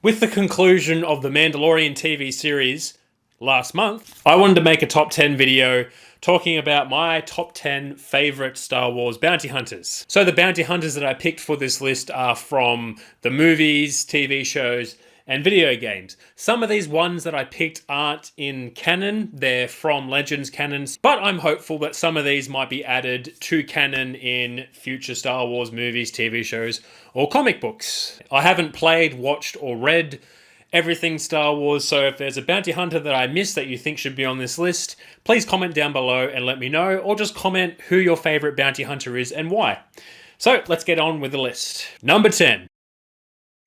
With the conclusion of the Mandalorian TV series last month, I wanted to make a top 10 video talking about my top 10 favorite Star Wars bounty hunters. So the bounty hunters that I picked for this list are from the movies, TV shows, and video games. Some of these ones that I picked aren't in canon, they're from Legends canons, but I'm hopeful that some of these might be added to canon in future Star Wars movies, TV shows, or comic books. I haven't played, watched, or read everything Star Wars, so if there's a bounty hunter that I missed that you think should be on this list, please comment down below and let me know, or just comment who your favorite bounty hunter is and why. So let's get on with the list. Number 10.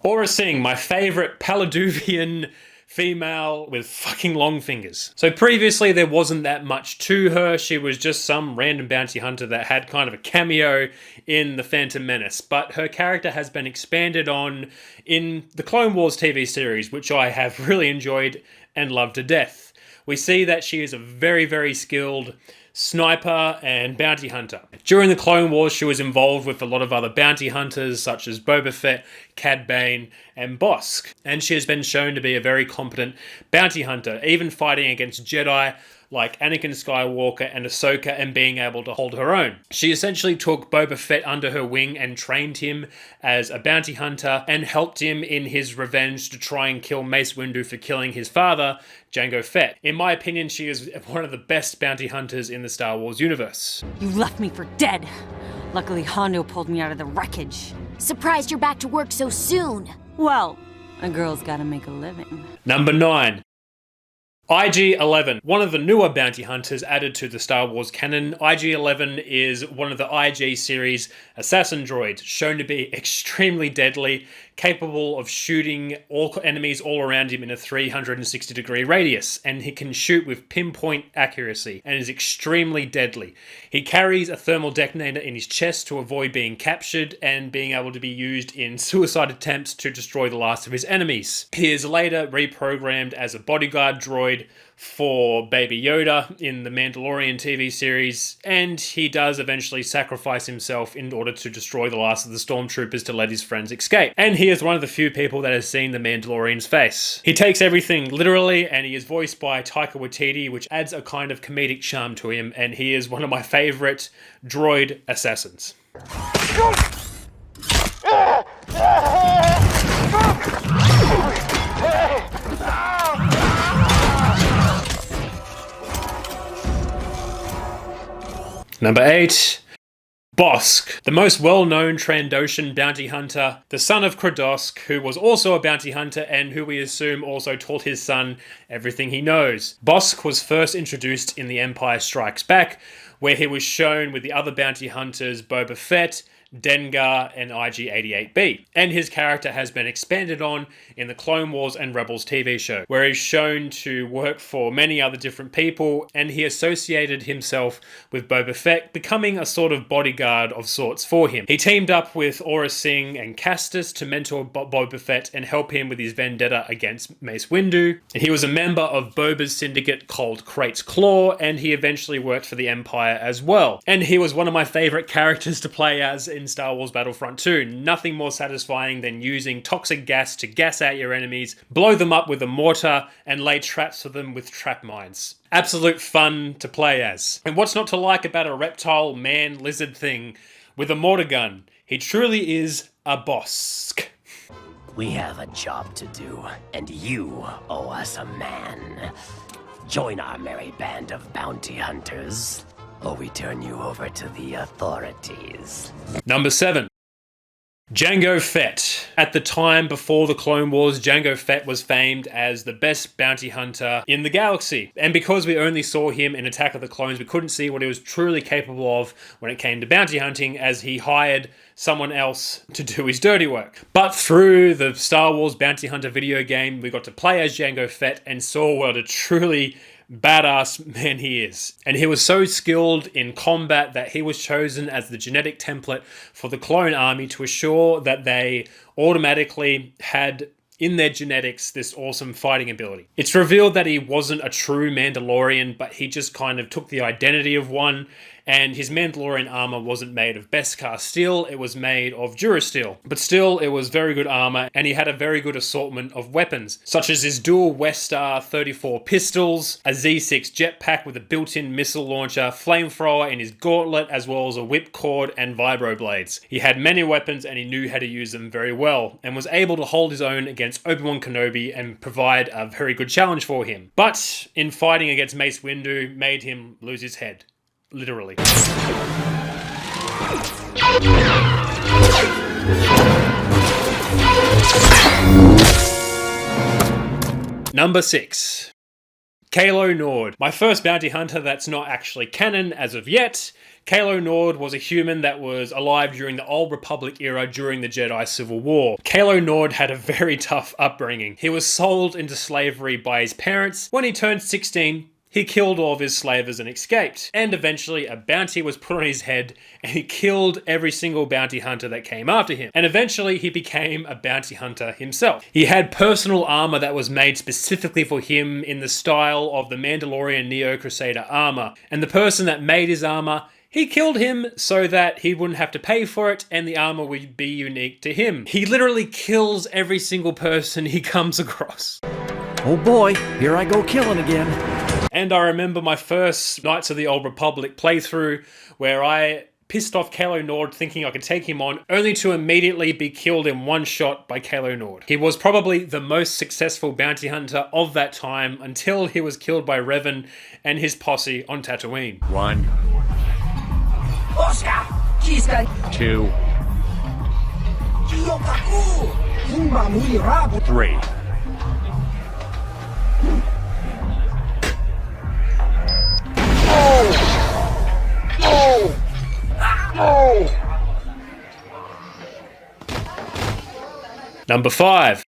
Aurra Sing, my favorite Paladuvian female with fucking long fingers. So previously there wasn't that much to her. She was just some random bounty hunter that had kind of a cameo in The Phantom Menace. But her character has been expanded on in the Clone Wars TV series, which I have really enjoyed and loved to death. We see that she is a very, very skilled sniper and bounty hunter. During the Clone Wars, she was involved with a lot of other bounty hunters such as Boba Fett, CAD Bane, and Bossk. And she has been shown to be a very competent bounty hunter, even fighting against Jedi like Anakin Skywalker and Ahsoka and being able to hold her own. She essentially took Boba Fett under her wing and trained him as a bounty hunter and helped him in his revenge to try and kill Mace Windu for killing his father, Jango Fett. In my opinion, she is one of the best bounty hunters in the Star Wars universe. You left me for dead. Luckily, Hondo pulled me out of the wreckage. Surprised you're back to work so soon. Well, a girl's gotta make a living. Number 9. IG-11, one of the newer bounty hunters added to the Star Wars canon. IG-11 is one of the IG series assassin droids, shown to be extremely deadly, capable of shooting all enemies all around him in a 360-degree radius, and he can shoot with pinpoint accuracy and is extremely deadly. He carries a thermal detonator in his chest to avoid being captured and being able to be used in suicide attempts to destroy the last of his enemies. He is later reprogrammed as a bodyguard droid for Baby Yoda in the Mandalorian TV series, and he does eventually sacrifice himself in order to destroy the last of the stormtroopers to let his friends escape. And he is one of the few people that has seen the Mandalorian's face. He takes everything literally, and he is voiced by Taika Waititi, which adds a kind of comedic charm to him, and he is one of my favorite droid assassins. Number 8. Bossk, the most well-known Trandoshan bounty hunter, the son of Kradosk, who was also a bounty hunter and who we assume also taught his son everything he knows. Bossk was first introduced in The Empire Strikes Back, where he was shown with the other bounty hunters Boba Fett, Dengar, and IG-88B. And his character has been expanded on in the Clone Wars and Rebels TV show, where he's shown to work for many other different people, and he associated himself with Boba Fett, becoming a sort of bodyguard of sorts for him. He teamed up with Aurra Sing and Castus to mentor Boba Fett and help him with his vendetta against Mace Windu. He was a member of Boba's syndicate called Crate's Claw, and he eventually worked for the Empire as well. And he was one of my favorite characters to play as in Star Wars Battlefront 2. Nothing more satisfying than using toxic gas to gas out your enemies, blow them up with a mortar, and lay traps for them with trap mines. Absolute fun to play as. And what's not to like about a reptile man lizard thing with a mortar gun? He truly is a Bossk. We have a job to do, and you owe us a man. Join our merry band of bounty hunters, or we turn you over to the authorities. Number 7. Jango Fett. At the time before the Clone Wars, Jango Fett was famed as the best bounty hunter in the galaxy. And because we only saw him in Attack of the Clones, we couldn't see what he was truly capable of when it came to bounty hunting, as he hired someone else to do his dirty work. But through the Star Wars Bounty Hunter video game, we got to play as Jango Fett and saw what a truly badass man he is. And he was so skilled in combat that he was chosen as the genetic template for the clone army to assure that they automatically had in their genetics this awesome fighting ability. It's revealed that he wasn't a true Mandalorian, but he just kind of took the identity of one and his Mandalorian armor wasn't made of Beskar steel, it was made of Durasteel. But still, it was very good armor, and he had a very good assortment of weapons, such as his dual Westar 34 pistols, a Z6 jetpack with a built-in missile launcher, flamethrower in his gauntlet, as well as a whipcord and vibroblades. He had many weapons and he knew how to use them very well, and was able to hold his own against Obi-Wan Kenobi and provide a very good challenge for him. But in fighting against Mace Windu, made him lose his head. Literally. Number 6. Chalo Nord. My first bounty hunter that's not actually canon as of yet. Chalo Nord was a human that was alive during the Old Republic era during the Jedi Civil War. Chalo Nord had a very tough upbringing. He was sold into slavery by his parents. When he turned 16, he killed all of his slavers and escaped. And eventually a bounty was put on his head and he killed every single bounty hunter that came after him. And eventually he became a bounty hunter himself. He had personal armor that was made specifically for him in the style of the Mandalorian Neo Crusader armor. And the person that made his armor, he killed him so that he wouldn't have to pay for it and the armor would be unique to him. He literally kills every single person he comes across. Oh boy, here I go killing again. And I remember my first Knights of the Old Republic playthrough where I pissed off Chalo Nord thinking I could take him on, only to immediately be killed in one shot by Chalo Nord. He was probably the most successful bounty hunter of that time until he was killed by Revan and his posse on Tatooine. 1, 2, 3. Number 5.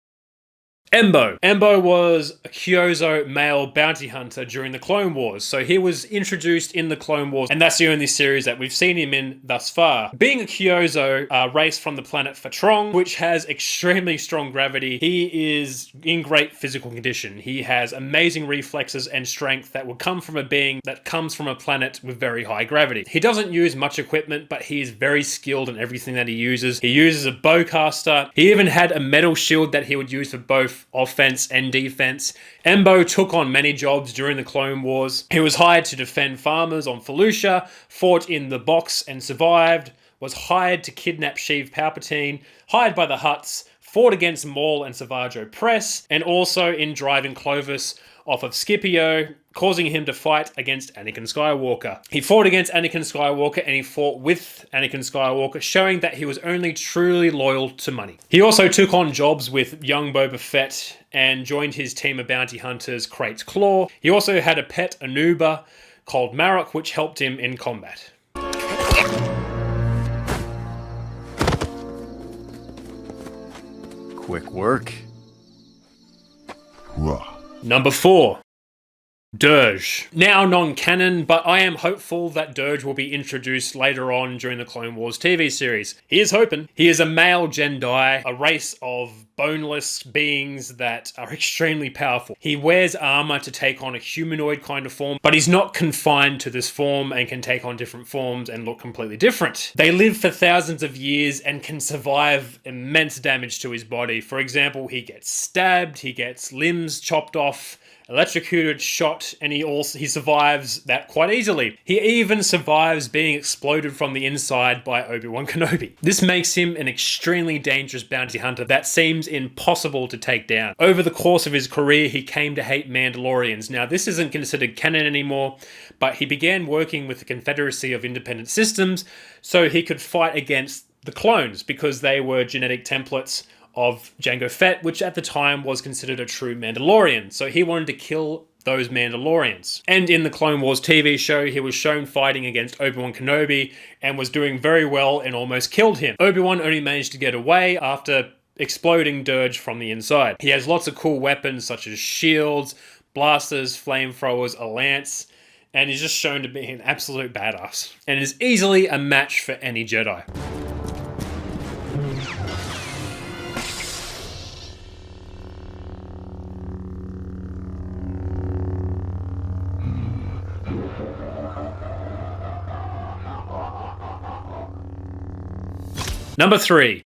EMBO. EMBO was a Kyozo male bounty hunter during the Clone Wars, so he was introduced in the Clone Wars, and that's the only series that we've seen him in thus far. Being a Kyozo race from the planet Fatrong, which has extremely strong gravity, he is in great physical condition. He has amazing reflexes and strength that will come from a being that comes from a planet with very high gravity. He doesn't use much equipment, but he is very skilled in everything that he uses. He uses a bowcaster. He even had a metal shield that he would use for both offense and defense. EMBO took on many jobs during the Clone Wars. He was hired to defend farmers on Felucia, fought in the Bossk and survived, was hired to kidnap Sheev Palpatine, hired by the Hutts, fought against Maul and Savage Opress, and also in driving Clovis off of Scipio, causing him to fight against Anakin Skywalker. He fought against Anakin Skywalker and he fought with Anakin Skywalker, showing that he was only truly loyal to money. He also took on jobs with young Boba Fett and joined his team of bounty hunters, Crate's Claw. He also had a pet Anuba called Marok, which helped him in combat. Quick work. Number 4. Dirge. Now non-canon, but I am hopeful that Dirge will be introduced later on during the Clone Wars TV series. He is hoping. He is a male Jedi, a race of boneless beings that are extremely powerful. He wears armor to take on a humanoid kind of form, but he's not confined to this form and can take on different forms and look completely different. They live for thousands of years and can survive immense damage to his body. For example, he gets stabbed, he gets limbs chopped off, electrocuted, shot, and he survives that quite easily. He even survives being exploded from the inside by Obi-Wan Kenobi. This makes him an extremely dangerous bounty hunter that seems impossible to take down. Over the course of his career, he came to hate Mandalorians. Now, this isn't considered canon anymore, but he began working with the Confederacy of Independent Systems so he could fight against the clones because they were genetic templates of Jango Fett, which at the time was considered a true Mandalorian. So he wanted to kill those Mandalorians. And in the Clone Wars TV show, he was shown fighting against Obi-Wan Kenobi and was doing very well and almost killed him. Obi-Wan only managed to get away after exploding Dirge from the inside. He has lots of cool weapons such as shields, blasters, flamethrowers, a lance, and he's just shown to be an absolute badass. And is easily a match for any Jedi. Number 3.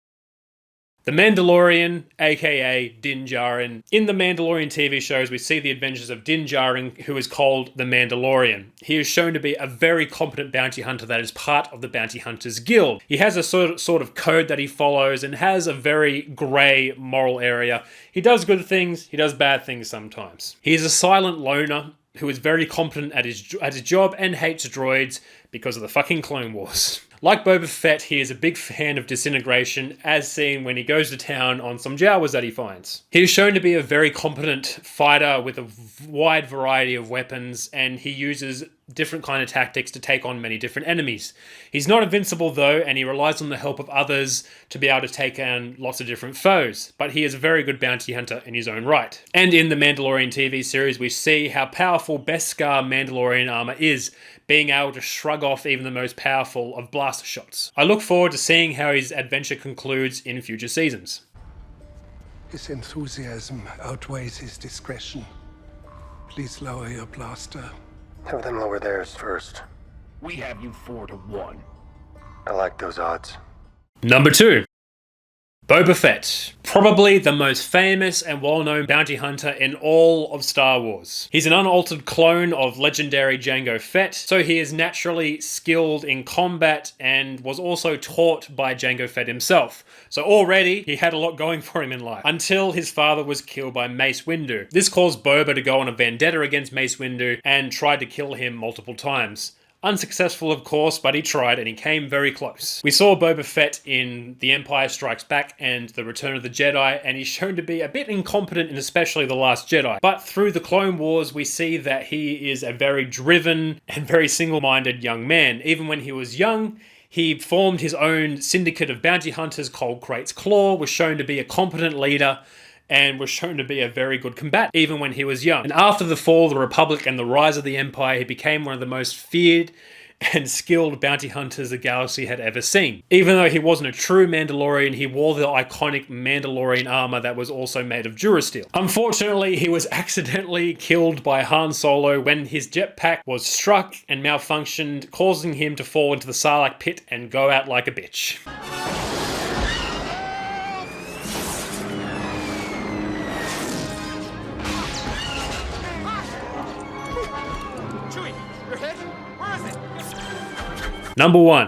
The Mandalorian, aka Din Djarin. In the Mandalorian TV shows, we see the adventures of Din Djarin, who is called the Mandalorian. He is shown to be a very competent bounty hunter that is part of the Bounty Hunters Guild. He has a sort of code that he follows and has a very grey moral area. He does good things, he does bad things sometimes. He is a silent loner who is very competent at his job and hates droids because of the fucking Clone Wars. Like Boba Fett, he is a big fan of disintegration, as seen when he goes to town on some Jawas that he finds. He is shown to be a very competent fighter with a wide variety of weapons, and he uses different kind of tactics to take on many different enemies. He's not invincible though, and he relies on the help of others to be able to take on lots of different foes, but he is a very good bounty hunter in his own right. And in the Mandalorian TV series, we see how powerful Beskar Mandalorian armor is, being able to shrug off even the most powerful of blaster shots. I look forward to seeing how his adventure concludes in future seasons. His enthusiasm outweighs his discretion. Please lower your blaster. Have them lower theirs first. We have you 4-1. I like those odds. Number 2. Boba Fett. Probably the most famous and well-known bounty hunter in all of Star Wars. He's an unaltered clone of legendary Jango Fett, so he is naturally skilled in combat and was also taught by Jango Fett himself. So already, he had a lot going for him in life, until his father was killed by Mace Windu. This caused Boba to go on a vendetta against Mace Windu and tried to kill him multiple times. Unsuccessful, of course, but he tried and he came very close. We saw Boba Fett in The Empire Strikes Back and The Return of the Jedi, and he's shown to be a bit incompetent in especially The Last Jedi. But through the Clone Wars, we see that he is a very driven and very single-minded young man. Even when he was young, he formed his own syndicate of bounty hunters called Crate's Claw, was shown to be a competent leader, and was shown to be a very good combatant, even when he was young. And after the fall of the Republic and the rise of the Empire, he became one of the most feared and skilled bounty hunters the galaxy had ever seen. Even though he wasn't a true Mandalorian, he wore the iconic Mandalorian armor that was also made of Durasteel. Unfortunately, he was accidentally killed by Han Solo when his jetpack was struck and malfunctioned, causing him to fall into the Sarlacc pit and go out like a bitch. Number 1.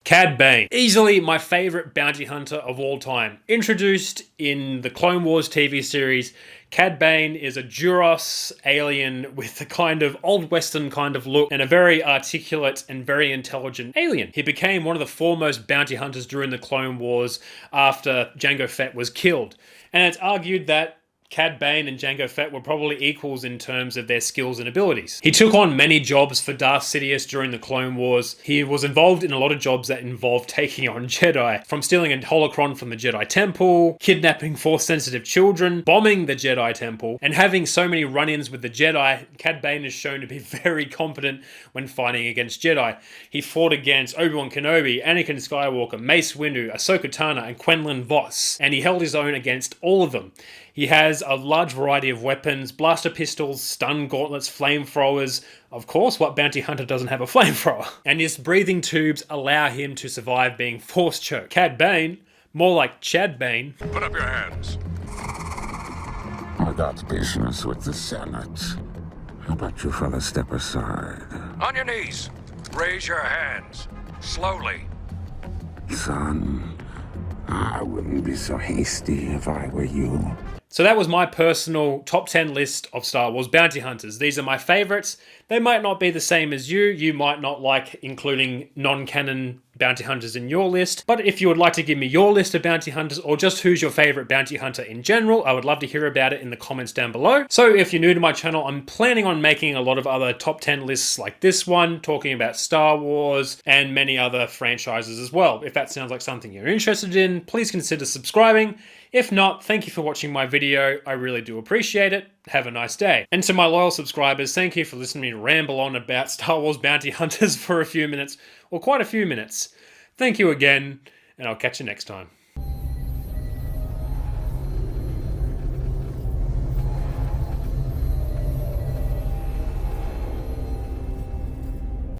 CAD Bane. Easily my favorite bounty hunter of all time. Introduced in the Clone Wars TV series, CAD Bane is a Duros alien with a kind of old western kind of look and a very articulate and very intelligent alien. He became one of the foremost bounty hunters during the Clone Wars after Jango Fett was killed. And it's argued that CAD Bane and Jango Fett were probably equals in terms of their skills and abilities. He took on many jobs for Darth Sidious during the Clone Wars. He was involved in a lot of jobs that involved taking on Jedi, from stealing a holocron from the Jedi Temple, kidnapping Force-sensitive children, bombing the Jedi Temple, and having so many run-ins with the Jedi. CAD Bane is shown to be very competent when fighting against Jedi. He fought against Obi-Wan Kenobi, Anakin Skywalker, Mace Windu, Ahsoka Tano, and Quinlan Vos, and he held his own against all of them. He has a large variety of weapons, blaster pistols, stun gauntlets, flamethrowers. Of course, what bounty hunter doesn't have a flamethrower? And his breathing tubes allow him to survive being force choked. CAD Bane, more like Chad Bane. Put up your hands. I got business with the Senate. How about you fellas step aside? On your knees. Raise your hands. Slowly. Son, I wouldn't be so hasty if I were you. So that was my personal top 10 list of Star Wars bounty hunters. These are my favorites. They might not be the same as you. You might not like including non-canon bounty hunters in your list. But if you would like to give me your list of bounty hunters or just who's your favorite bounty hunter in general, I would love to hear about it in the comments down below. So if you're new to my channel, I'm planning on making a lot of other top 10 lists like this one, talking about Star Wars and many other franchises as well. If that sounds like something you're interested in, please consider subscribing. If not, thank you for watching my video. I really do appreciate it. Have a nice day. And to my loyal subscribers, thank you for listening to me ramble on about Star Wars bounty hunters for a few minutes, or quite a few minutes. Thank you again, and I'll catch you next time.